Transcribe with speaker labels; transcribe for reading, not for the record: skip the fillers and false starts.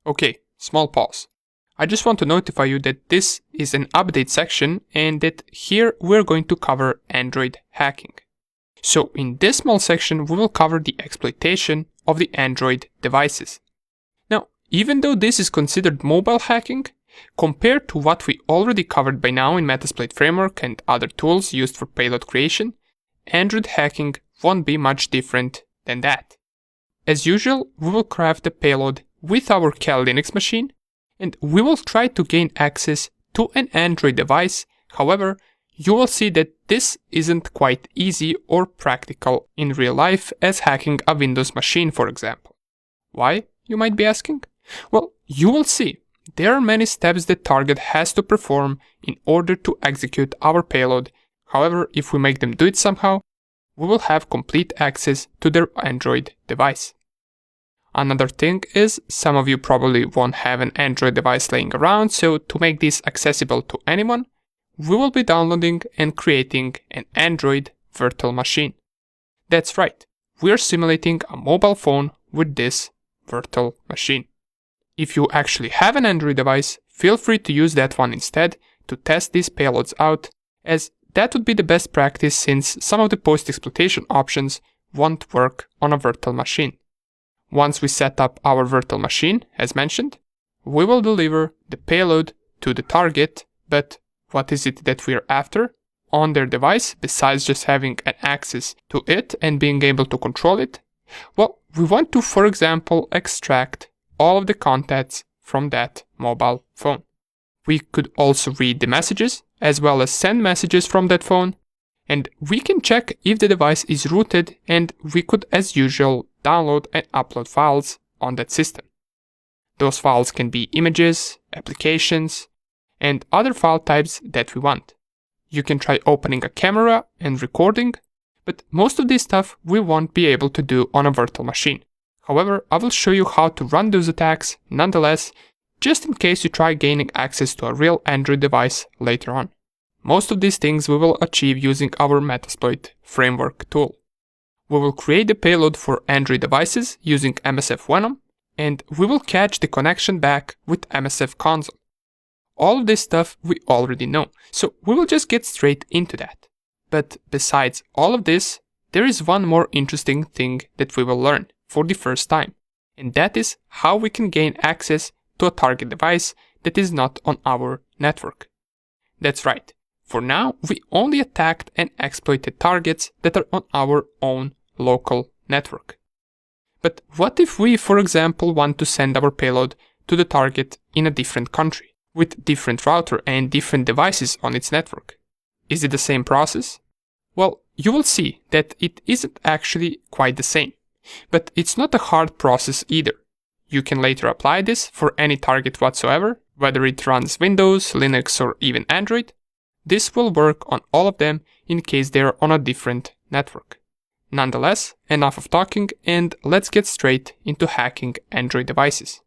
Speaker 1: Okay, small pause. I just want to notify you that this is an update section and that here we're going to cover Android hacking. So in this small section, we will cover the exploitation of the Android devices. Now, even though this is considered mobile hacking, compared to what we already covered by now in Metasploit Framework and other tools used for payload creation, Android hacking won't be much different than that. As usual, we will craft a payload with our Kali Linux machine, and we will try to gain access to an Android device. However, you will see that this isn't quite easy or practical in real life as hacking a Windows machine, for example. Why, you might be asking? Well, you will see. There are many steps the target has to perform in order to execute our payload. However, if we make them do it somehow, we will have complete access to their Android device. Another thing is, some of you probably won't have an Android device laying around, so to make this accessible to anyone, we will be downloading and creating an Android virtual machine. That's right, we're simulating a mobile phone with this virtual machine. If you actually have an Android device, feel free to use that one instead to test these payloads out, as that would be the best practice since some of the post-exploitation options won't work on a virtual machine. Once we set up our virtual machine, as mentioned, we will deliver the payload to the target, but what is it that we're after on their device besides just having an access to it and being able to control it? Well, we want to, for example, extract all of the contacts from that mobile phone. We could also read the messages as well as send messages from that phone, and we can check if the device is rooted, and we could, as usual, download and upload files on that system. Those files can be images, applications, and other file types that we want. You can try opening a camera and recording, but most of this stuff we won't be able to do on a virtual machine. However, I will show you how to run those attacks nonetheless, just in case you try gaining access to a real Android device later on. Most of these things we will achieve using our Metasploit Framework tool. We will create the payload for Android devices using MSFVenom, and we will catch the connection back with MSF console. All of this stuff we already know, so we will just get straight into that. But besides all of this, there is one more interesting thing that we will learn for the first time, and that is how we can gain access to a target device that is not on our network. That's right, for now we only attacked and exploited targets that are on our own local network. But what if we, for example, want to send our payload to the target in a different country, with different router and different devices on its network? Is it the same process? Well, you will see that it isn't actually quite the same, but it's not a hard process either. You can later apply this for any target whatsoever, whether it runs Windows, Linux, or even Android. This will work on all of them in case they are on a different network. Nonetheless, enough of talking, and let's get straight into hacking Android devices.